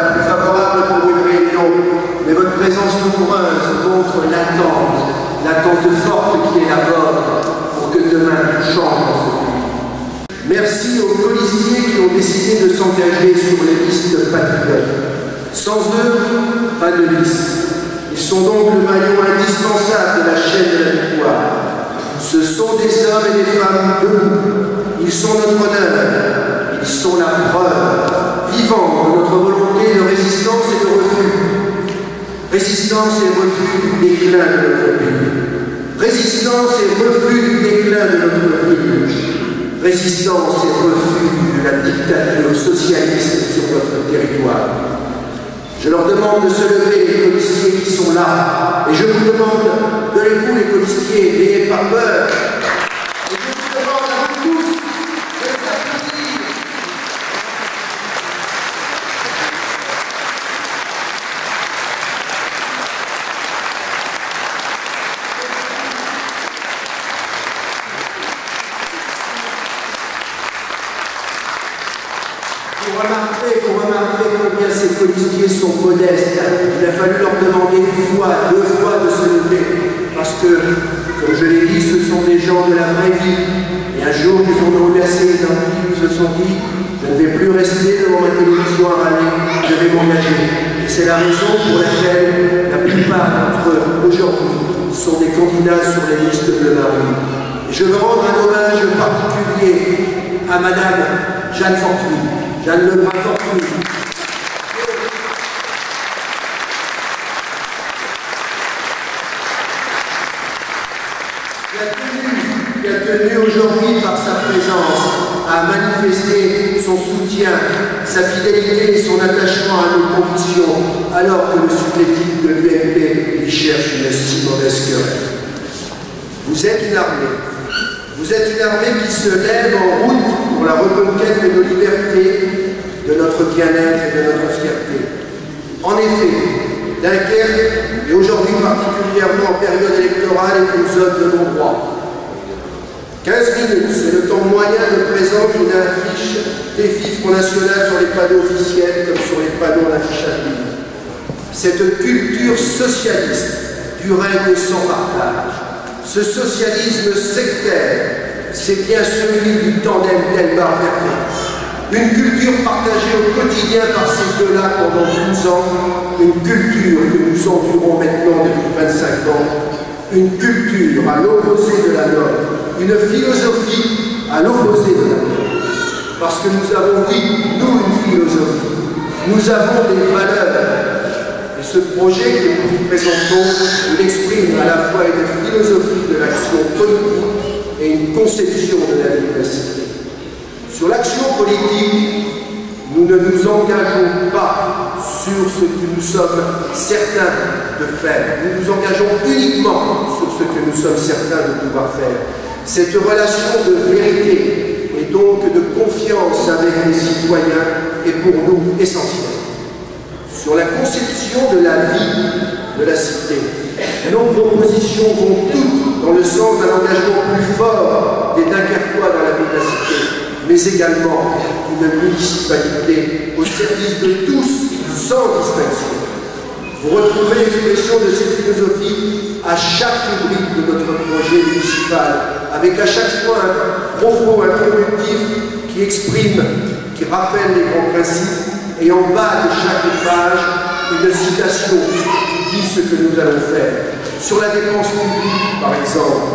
la plus favorable pour une réunion, mais votre présence nombreuse montre l'attente forte qui est la vôtre pour que demain tout change dans ce pays. Merci aux colistiers qui ont décidé de s'engager sur les listes patriotes. Sans eux, pas de liste. Ils sont donc le maillon indispensable de la chaîne de la victoire. Ce sont des hommes et des femmes debout. Ils sont notre honneur. Ils sont la preuve vivante de notre volonté de résistance et de refus. Résistance et refus du déclin de notre pays. Résistance et refus du déclin de notre ville. Résistance et refus de la dictature socialiste sur notre territoire. Je leur demande de se lever, les colistiers qui sont là. Et je vous demande, levez-vous les colistiers, n'ayez pas peur. Et je vous demande à vous tous de les applaudir. Pour remarquer combien ces colistiers sont modestes, il a fallu leur demander une fois, deux fois de se lever, parce que, comme je l'ai dit, ce sont des gens de la vraie vie. Et un jour, ils ont roulé assez les amplis, ils se sont dit, je ne vais plus rester devant ma télévision à râler, je vais m'engager. Et c'est la raison pour laquelle la plupart d'entre eux, aujourd'hui, sont des candidats sur les listes de la rue. Et je veux rendre un hommage particulier à Madame Jeanne Fortuny. Jeanne Fortuny. Qui a tenu aujourd'hui par sa présence à manifester son soutien, sa fidélité et son attachement à nos convictions, alors que le supplétif de l'UMP lui cherche une si mauvaise querelle. Vous êtes une armée. Vous êtes une armée qui se lève en route pour la reconquête de nos libertés, de notre bien-être et de notre fierté. En effet, Dunkerque, et aujourd'hui particulièrement en période électorale, est une zone de non-droit. 15 minutes, c'est le temps moyen de présence d'une affiche défi Front National sur les panneaux officiels comme sur les panneaux en affichage libre. Cette culture socialiste du règne sans partage, ce socialisme sectaire, c'est bien celui du tandem Delbar-Vernet. Une culture partagée au quotidien par ces deux-là pendant 12 ans, une culture que nous endurons maintenant depuis 25 ans, une culture à l'opposé de la nôtre, une philosophie à l'opposé de la nôtre. Parce que nous avons, oui, nous, une philosophie, nous avons des valeurs. Et ce projet que nous vous présentons, il exprime à la fois une philosophie de l'action politique et une conception de la vie de la cité. Sur l'action politique, nous ne nous engageons pas sur ce que nous sommes certains de faire. Nous nous engageons uniquement sur ce que nous sommes certains de pouvoir faire. Cette relation de vérité et donc de confiance avec les citoyens est pour nous essentielle. Sur la conception de la vie de la cité, nos propositions vont toutes dans le sens d'un engagement plus fort des Dunkerquois dans la vie de la cité, mais également d'une municipalité au service de tous, sans distinction. Vous retrouverez l'expression de cette philosophie à chaque rubrique de notre projet municipal, avec à chaque fois un propos introductif qui exprime, qui rappelle les grands principes, et en bas de chaque page, une citation qui dit ce que nous allons faire. Sur la dépense publique, par exemple,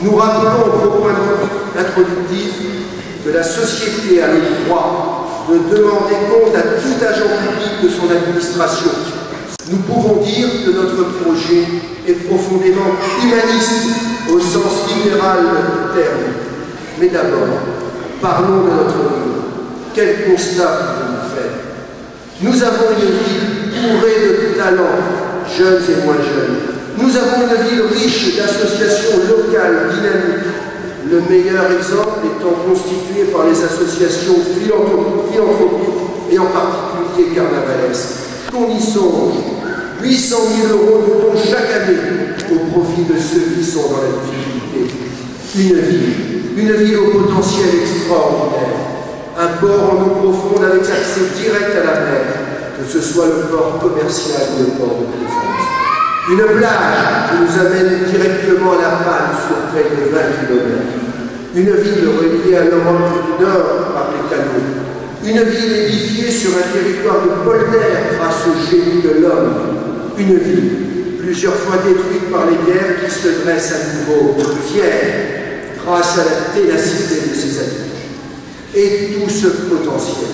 nous rappelons au propos introductif que la société a le droit de demander compte à tout agent public de son administration. Nous pouvons dire que notre projet est profondément humaniste au sens libéral du terme. Mais d'abord, parlons de notre ville. Quel constat pouvons-nous faire? Nous avons une ville bourrée de talents, jeunes et moins jeunes. Nous avons une ville riche d'associations locales dynamiques. Le meilleur exemple étant constitué par les associations philanthropiques et en particulier carnavalesques. Qu'on y songe, 800 000 € de dons chaque année au profit de ceux qui sont dans la difficulté. Une ville au potentiel extraordinaire. Un port en eau profonde avec accès direct à la mer, que ce soit le port commercial ou le port de plaisance. Une plage qui nous amène directement à la Panne sur près de 20 km. Une ville reliée à l'Europe du Nord par les canaux. Une ville édifiée sur un territoire de polder grâce au génie de l'homme. Une ville plusieurs fois détruite par les guerres qui se dresse à nouveau, fière, grâce à la ténacité de ses habitants. Et tout ce potentiel,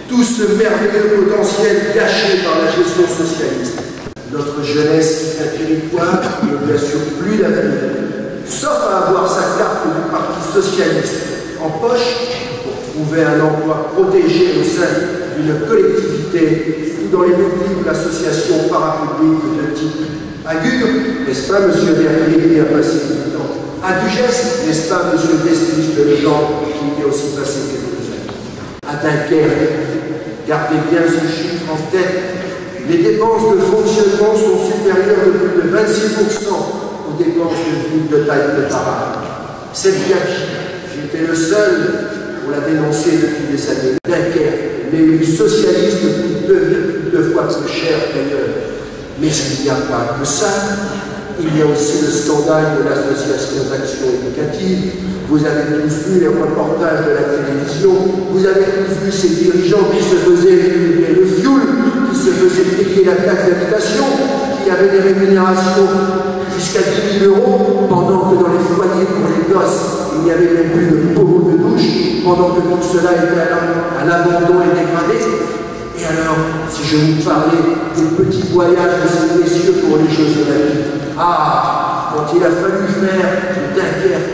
tout ce merveilleux potentiel gâché par la gestion socialiste. Notre jeunesse est un territoire qui ne lui assure plus d'avenir, sauf à avoir sa carte du Parti socialiste en poche pour trouver un emploi protégé au sein d'une collectivité ou dans les multiples associations parapubliques de type Agur, n'est-ce pas, monsieur Verrier, qui a passé du temps, à Dugest, n'est-ce pas, monsieur Destige de Legend, qui y a aussi passé quelques années, à Dunkerque, gardez bien ce chiffre en tête. Les dépenses de fonctionnement sont supérieures de plus de 26% aux dépenses de ville de taille de parade. Cette gâchis, j'étais le seul pour la dénoncer depuis des années. Dunkerque, l'élu socialiste coûte 2 fois plus cher qu'ailleurs. Mais il n'y a pas que ça. Il y a aussi le scandale de l'association d'action éducative. Vous avez tous vu les reportages de la télévision. Vous avez tous vu ces dirigeants qui se faisaient le fioul, qui se faisaient payer la taxe d'habitation, qui avaient des rémunérations jusqu'à 10 000 €, pendant que dans les foyers pour les gosses, il n'y avait même plus de pommeau de douche, pendant que tout cela était à l'abandon et dégradé. Et alors, si je vous parlais des petits voyages de ces messieurs pour les Jeux Olympiques, quand il a fallu faire de Dunkerque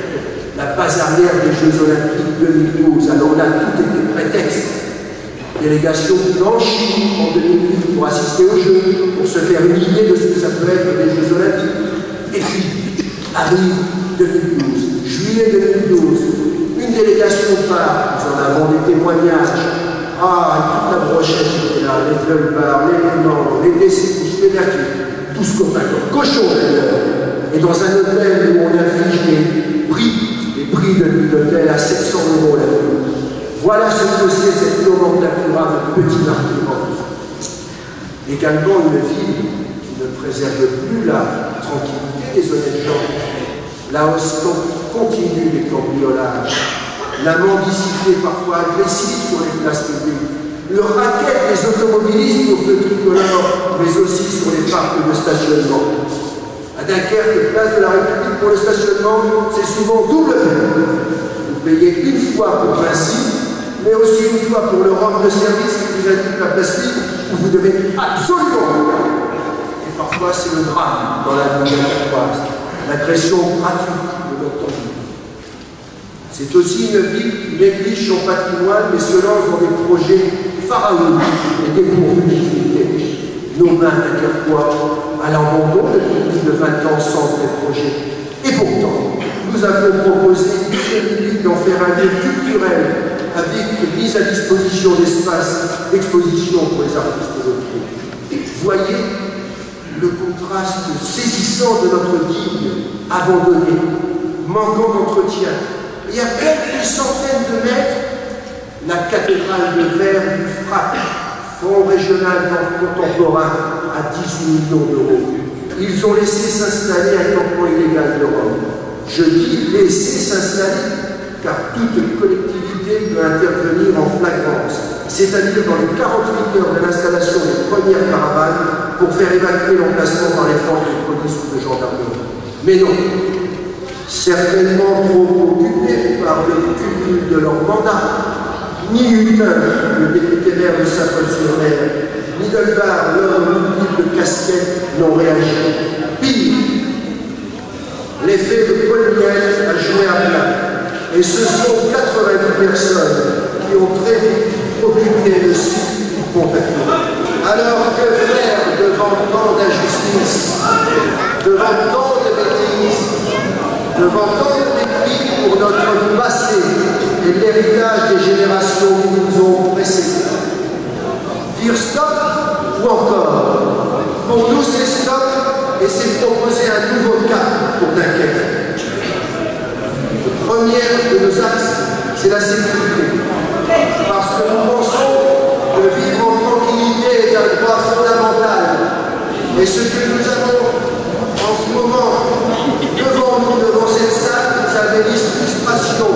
la base arrière des Jeux Olympiques 2012, alors là, tout était prétexte. Délégation blanchie en 2008 pour assister aux Jeux, pour se faire une idée de ce que ça peut être les Jeux Olympiques. Et puis, arrive 2012, juillet 2012, une délégation part, nous en avons des témoignages. Toute la brochette était là, les gueules-barres, les éléments, les décibouches, les vertus, tout ce qu'on a comme cochon d'ailleurs. Et dans un hôtel où on affiche les prix de l'hôtel à 700 € la nuit. Voilà ce que c'est cette nomenclature de petit argument. Également une ville qui ne préserve plus la tranquillité des honnêtes gens. La hausse continue des cambriolages. La mendicité parfois agressive sur les places publiques, le racket des automobilistes au feu tricolore, mais aussi sur les parcs de stationnement. À Dunkerque, place de la République pour le stationnement, c'est souvent double peine. Vous payez une fois pour Vinci, mais aussi une fois pour le rang de service qui vous indique la place libre, où vous devez absolument regarder. Et parfois, c'est le drame dans la vie de la l'agression gratuite de notre vie. C'est aussi une ville qui néglige son patrimoine mais se lance dans des projets pharaoniques et dépourvus d'utilité. Nos mains dunkerquois à l'abandon depuis plus de 20 ans sans vrais projets. Et pourtant, nous avons proposé d'en faire un lieu culturel avec mise à disposition d'espaces d'exposition pour les artistes locaux. Voyez le contraste saisissant de notre digue abandonné, manquant d'entretien. Et à quelques centaines de mètres, la cathédrale de verre du FRAC, Fonds régional d'art contemporain, à 18 millions €. Ils ont laissé s'installer un campement illégal de Rome. Je dis laisser s'installer, car toute collectivité peut intervenir en flagrance, c'est-à-dire dans les 48 heures de l'installation des premières caravanes pour faire évacuer l'emplacement par les forces de police ou de gendarmerie. Mais non, certainement trop occupés par le cumul de leur mandat, ni Hutin, le député maire de Saint-Paul-sur-Mer, ni Delbar, leurs multiples casquettes, n'ont réagi. Pire, l'effet de Paul Miel a joué à plat. Et ce sont 90 personnes qui ont très vite occupé le site du Pont-à-Tour. Alors que faire devant tant d'injustice, devant tant de bêtises, devant tant de mépris pour notre passé et l'héritage des générations qui nous ont précédés? Dire stop ou encore? Pour nous c'est stop et c'est proposer un nouveau cap pour Dunkerque. Le premier de nos axes, c'est la sécurité. Parce que nous pensons que vivre en tranquillité est un droit ce que nous avons en ce moment devant nous, devant cette salle, vous avez l'illustration.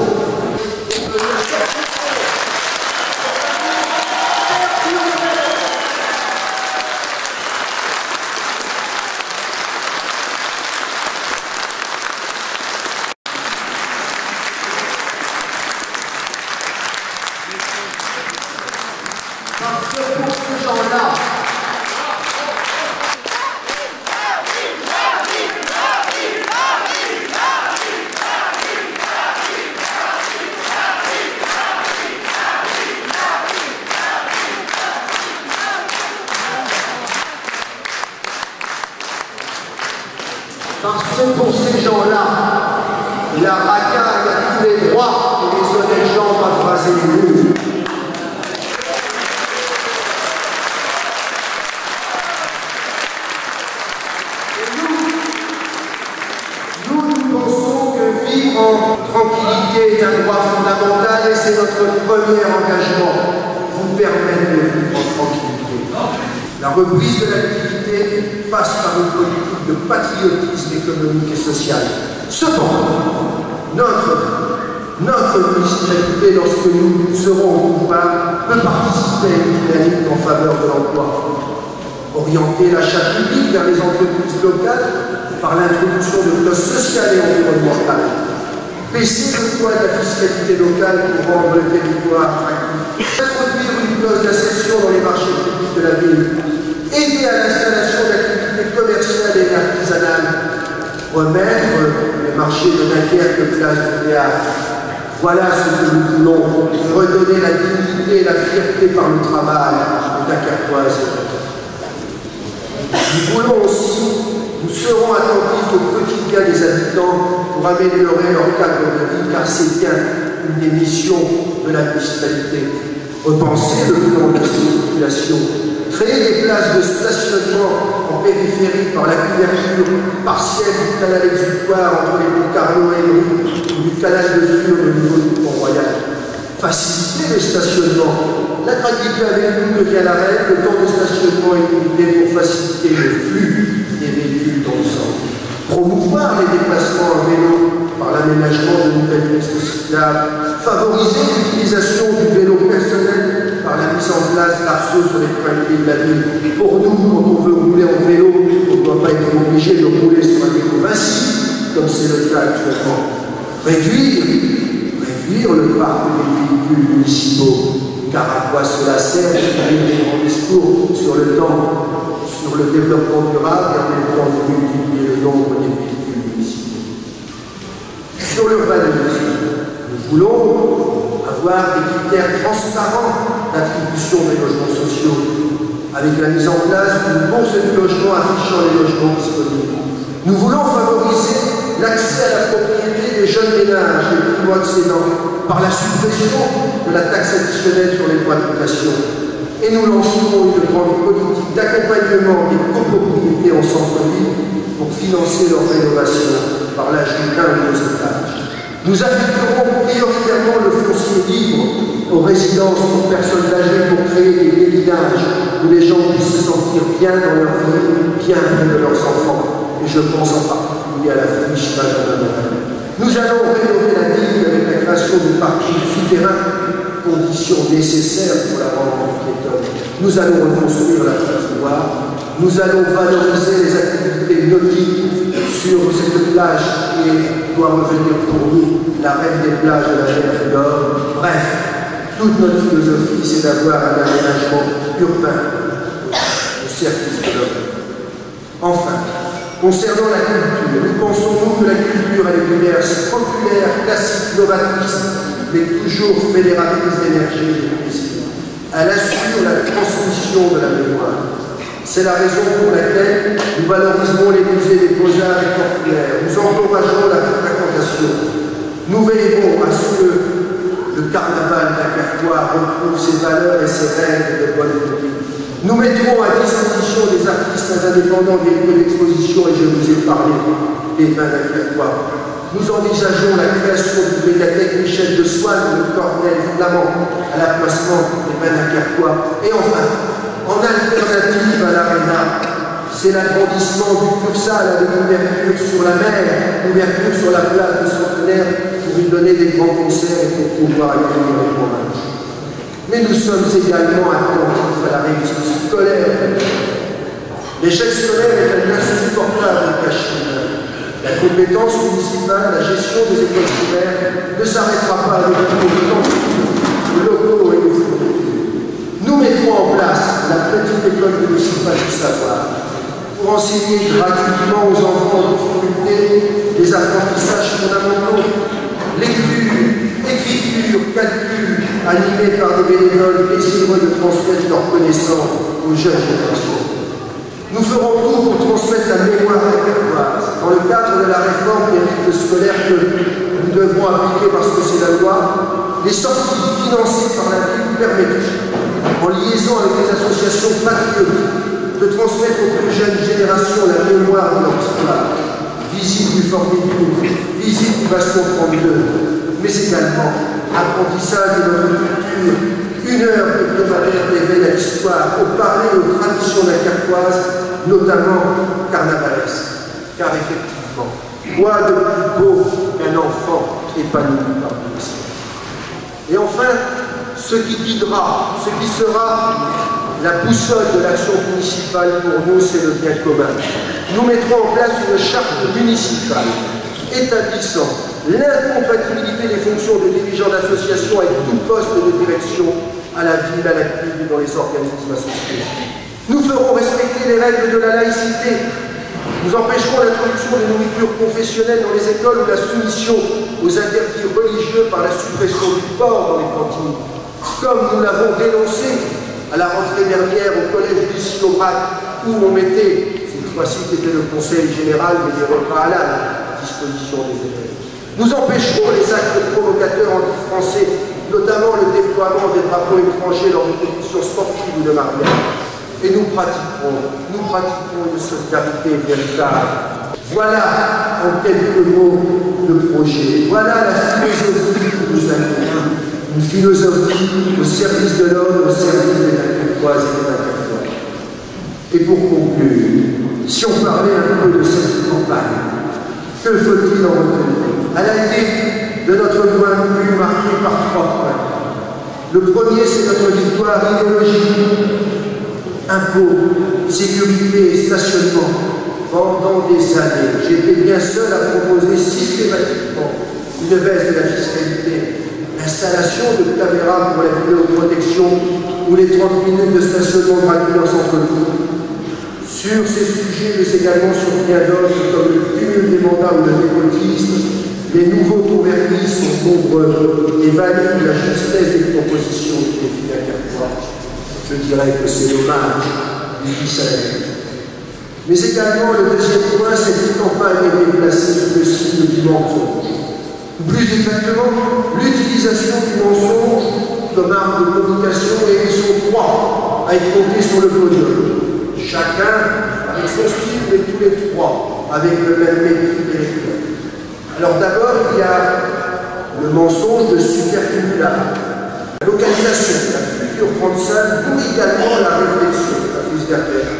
Parce que pour ces gens-là, la racaille a tous les droits et les honnêtes gens doivent raser les murs. Nous pensons que vivre en tranquillité est un droit fondamental et c'est notre premier engagement, vous permettre de vivre en tranquillité. La reprise de l'activité passe par une politique de patriotisme économique et social. Cependant, notre municipalité, lorsque nous serons au pouvoir, peut participer à une dynamique en faveur de l'emploi. Orienter l'achat public vers les entreprises locales par l'introduction de clauses sociales et environnementales. Baisser le poids de la fiscalité locale pour rendre le territoire attractif. Introduire une clause d'accession dans les marchés publics de la ville. Aider à l'installation d'activités commerciales et artisanales. Remettre les marchés de Dunkerque place du théâtre. Voilà ce que nous voulons, redonner la dignité et la fierté par le travail aux Dunkerquoises. Nous voulons aussi, nous serons attentifs au quotidien des habitants pour améliorer leur cadre de vie, car c'est bien une des missions de la municipalité. Repenser le plan de circulation, créer des places de stationnement en périphérie par la couverture partielle du canal exutoire entre les ponts Carnot et Louis, ou du canal de Fur au niveau du Pont-Royal. Faciliter le stationnement. La gratuité avec nous devient la règle, le temps de stationnement est limité pour faciliter le flux des véhicules dans le centre. Promouvoir les déplacements en vélo par l'aménagement de nouvelles pistes cyclables. Favoriser l'utilisation du vélo personnel par la mise en place d'arceaux sur les points de vie de la ville. Pour nous, quand on veut rouler en vélo, on ne doit pas être obligé de rouler sur un vélo Vinci, comme c'est le cas actuellement. Réduire le parc des véhicules municipaux, car à quoi cela sert de faire des grands discours sur le temps, sur le développement durable et en même temps de multiplier le nombre des véhicules municipaux. Sur l'urbanisme, nous voulons avoir des critères transparents d'attribution des logements sociaux, avec la mise en place d'une bourse de logement affichant les logements disponibles. Nous voulons favoriser l'accès à la propriété des jeunes ménages les primo-accédants par la suppression de la taxe additionnelle sur les droits de mutation. Et nous lancerons une grande politique d'accompagnement des copropriétés en centre-ville pour financer leur rénovation par l'ajout d'un ou deux étages. Nous affecterons prioritairement le foncier libre aux résidences pour personnes âgées pour créer des villages où les gens puissent se sentir bien dans leur vie, bien près de leurs enfants. Et je pense en particulier à la friche Benjamin. Nous allons rénover la ville avec la création de parkings souterrains, condition nécessaire pour la rendre piétonne. Nous allons reconstruire la patinoire. Nous allons valoriser les activités nautiques sur cette plage qui doit revenir pour nous la reine des plages de la mer du Nord. Bref, toute notre philosophie, c'est d'avoir un aménagement urbain au service de l'homme. Enfin, concernant la culture, nous pensons que la culture est une diverse populaire, classique, novatrice, mais toujours fédératrice d'énergie et de plaisir. Elle assure la transmission de la mémoire. C'est la raison pour laquelle nous valoriserons les musées des beaux-arts et portuaires. Nous encouragerons la fréquentation. Nous veillerons à ce que le carnaval dunkerquois retrouve ses valeurs et ses règles de bonne conduite. Nous mettrons à disposition des artistes indépendants des lieux d'exposition, et je vous ai parlé des vins dunkerquois. Nous envisageons la création d'une médiathèque Michel de Swann, de Cornel Flamand, à l'emplacement des vins dunkerquois. Et enfin, en alternative à l'aréna, C'est l'agrandissement du Cursal avec l'ouverture sur la mer, l'ouverture sur la place du Centenaire pour lui donner des grands concerts et pour pouvoir accueillir les provinces. Mais nous sommes également attentifs à la réussite scolaire. L'échec scolaire est un insupportable cachemire. La compétence municipale, la gestion des écoles primaires ne s'arrêtera pas avec les compétences locaux et les fournitures. Nous mettrons en place la petite école municipale du savoir pour enseigner gratuitement aux enfants en difficulté des apprentissages fondamentaux, lecture, écriture, calcul, animés par des bénévoles désireux de transmettre leurs connaissances aux jeunes générations. Nous ferons tout pour transmettre la mémoire québécoise dans le cadre de la réforme des rythmes scolaires que nous devrons appliquer parce que c'est la loi. Les sorties financées par la ville permettent, en liaison avec les associations patriotiques, de transmettre aux plus jeunes générations la mémoire de leur histoire. Visite du Fort Médine, visite du Bastion 32, mais également apprentissage de notre culture. 1 heure hebdomadaire d'éveil à l'histoire, au parler aux traditions nacarquoises, notamment carnavalesques. Car effectivement, quoi de plus beau qu'un enfant épanoui par l'Église. Et enfin, ce qui guidera, ce qui sera la boussole de l'action municipale pour nous, c'est le bien commun. Nous mettrons en place une charte municipale établissant l'incompatibilité des fonctions de dirigeants d'association avec tout poste de direction à la ville, à la CNIL et dans les organismes associés. Nous ferons respecter les règles de la laïcité. Nous empêcherons l'introduction de nourriture confessionnelle dans les écoles ou la soumission aux interdits religieux par la suppression du porc dans les cantines, comme nous l'avons dénoncé à la rentrée dernière au collège d'ici au Brac, où on mettait, cette fois-ci c'était le conseil général, mais des repas halal à disposition des élèves. Nous empêcherons les actes provocateurs anti-français, notamment le déploiement des drapeaux étrangers lors de compétitions sportives ou de mariage. Et nous pratiquerons une solidarité véritable. Voilà, en quelques mots, le projet. Voilà la philosophie que nous avons. Une philosophie au service de l'homme, au service des Nacarquoises et des Nacarquois. Et pour conclure, si on parlait un peu de cette campagne, que faut-il en retenir? Elle a été, de notre point de vue, marquée par 3 points. Le premier, c'est notre victoire idéologique. Impôts, sécurité et stationnement. Pendant des années, j'étais bien seul à proposer systématiquement une baisse de la fiscalité, l'installation de caméras pour la vidéoprotection ou les 30 minutes de stationnement gratuit en centre-ville. Sur ces sujets, mais également sur bien d'autres, comme le cumul des mandats ou le népotisme, les nouveaux convertis sont nombreux et valident la justesse des propositions des défis nacarquois. Je dirais que c'est l'hommage du Israël. Mais également, le deuxième point, cette campagne a été placée sous le signe du mensonge. Plus exactement, l'utilisation du mensonge comme arme de communication et son droit à être compté sur le podium. Chacun avec son style, mais tous les 3 avec le même mépris des lecteurs. Alors d'abord, il y a le mensonge de supercumulable. La localisation de la future grande salle pour également la réflexion de la prise d'affaires,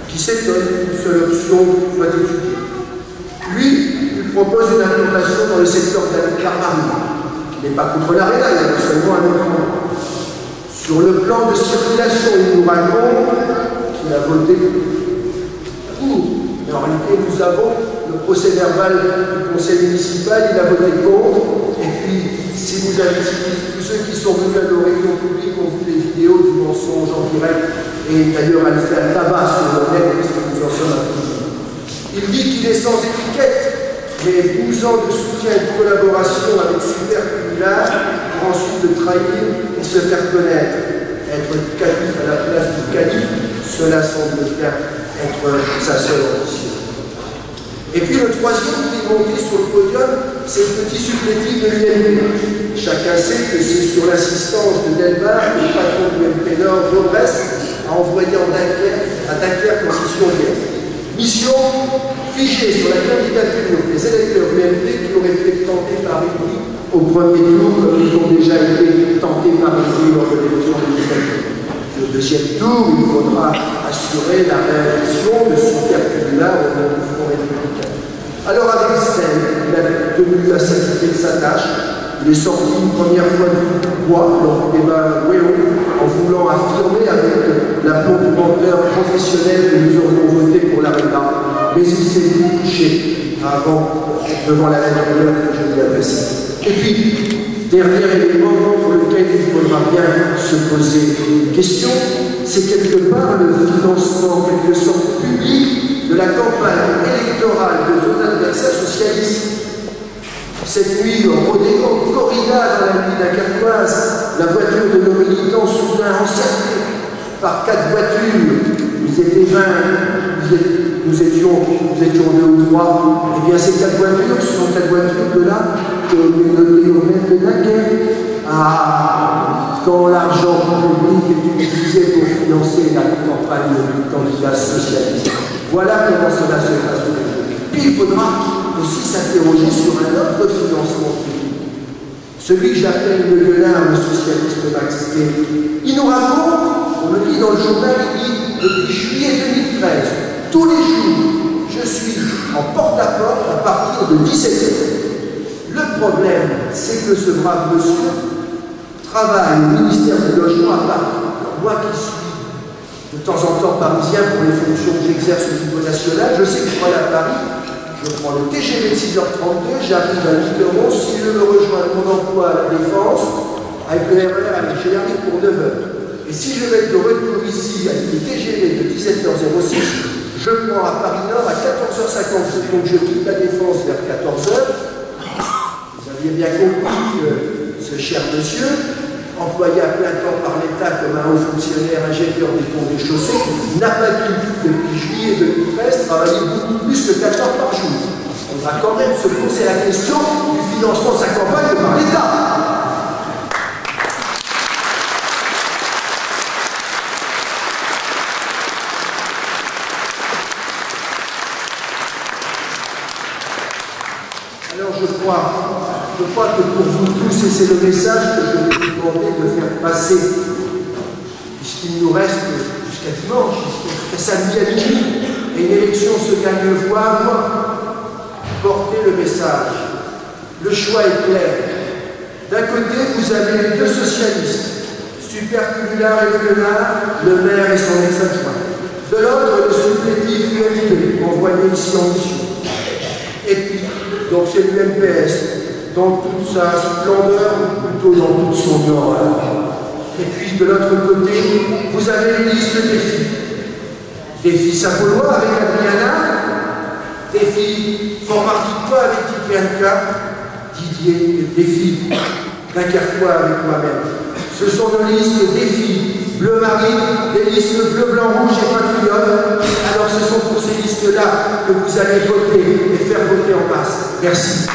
qui s'étonne qu'une seule option soit étudiée. Lui, il propose une implantation dans le secteur d'Alcarmari, qui n'est pas contre l'ARENA, il y a seulement un autre moment. Sur le plan de circulation, il nous raconte qu'il a voté pour. Mais en réalité, nous avons le procès verbal du conseil municipal, il a voté contre. Et puis, si vous avez tous ceux qui sont venus à nos réunions publiques ont vu les vidéos du mensonge en direct, et d'ailleurs elle fait un tabac sur le net, puisque nous en sommes accusés. Il dit qu'il est sans étiquette, mais 12 ans de soutien et de collaboration avec Supercumulard pour ensuite le trahir et se faire connaître. Être calife à la place du calife, cela semble bien être sa seule ambition. Et puis le troisième qui est monté sur le podium, c'est le petit supplétif de l'UMP. Chacun sait que c'est sur l'assistance de Delbar que le patron du UMP Nord, Jobres, a envoyé à Dunkerque en mission de guerre. Mission figée sur la candidature des électeurs UMP qui auraient pu être tentés par lui au premier tour, comme ils ont déjà été tentés par lui lors de l'élection législative. le deuxième tour, il faudra assurer la réélection de Supercumula au nom du Front républicain. Alors avec Stèle, il a tenu à s'acquitter de sa tâche. Il est sorti une première fois du bois lors du débat Wéo en voulant affirmer avec l'aplomb du menteur professionnel que nous aurions voté pour l'ARENA, mais il s'est couché devant la lettre que je lui adressais. Et puis, dernier élément pour lequel il faudra bien se poser une question, c'est quelque part le financement, quelque sorte public de la campagne électorale de nos adversaires socialistes. Cette nuit, au rodéo, corrida dans la nuit dakartoise, la voiture de nos militants soudain encerclée par 4 voitures. Ils étaient 20, nous étions 2 ou 3. Eh bien, ces 4 voitures, ce sont 4 voitures de là que nous notions même de Dunkerque. Ah, quand l'argent public est utilisé pour financer la campagne du candidat socialiste. Voilà comment cela se passe. Puis il faudra aussi s'interroger sur un autre financement public. Celui que j'appelle le gueulard, le socialiste Max T. Il nous raconte, on le lit dans le journal, il dit depuis juillet 2013, tous les jours, je suis en porte-à-porte à partir de 17h. Le problème, c'est que ce brave monsieur travaille au ministère du Logement à Paris. Moi qui suis de temps en temps parisien pour les fonctions que j'exerce au niveau national, je sais que je vais à Paris. Je prends le TGV de 6h32, j'arrive à 8h11, si je veux rejoindre mon emploi à la Défense, avec le RER, j'arrive pour 9h. Et si je vais être de retour ici avec le TGV de 17h06, je prends à Paris-Nord à 14h50, donc je quitte la Défense vers 14h. Vous aviez bien compris que ce cher monsieur, employé à plein temps par l'État comme un haut fonctionnaire ingénieur des ponts et chaussées, n'a pas dû, depuis juillet 2013, travailler beaucoup plus que 4 heures par jour. On va quand même se poser la question du financement de sa campagne par l'État. Alors je crois que pour vous tous, et c'est le message que je vais vous demander de faire passer, puisqu'il nous reste jusqu'à dimanche, jusqu'à samedi à minuit, et une élection se gagne voix à voix. Portez le message. Le choix est clair. D'un côté, vous avez les 2 socialistes, Supercumula et Le Gueulard, le maire et son ex-adjoint. De l'autre, le supplétif UMP, envoyé ici en mission. Et puis, donc c'est l'UMPS, dans toute sa splendeur, ou plutôt dans toute son horreur. Et puis de l'autre côté, vous avez les listes des filles. Des filles Sapolois avec Adriana, des filles Fort-Marquitois avec Didianka, Didier, des filles Dunkerquois avec moi-même. Ce sont nos listes des filles bleu marine, des listes bleu, blanc, rouge et patriote. Alors ce sont pour ces listes-là que vous allez voter et faire voter en masse. Merci.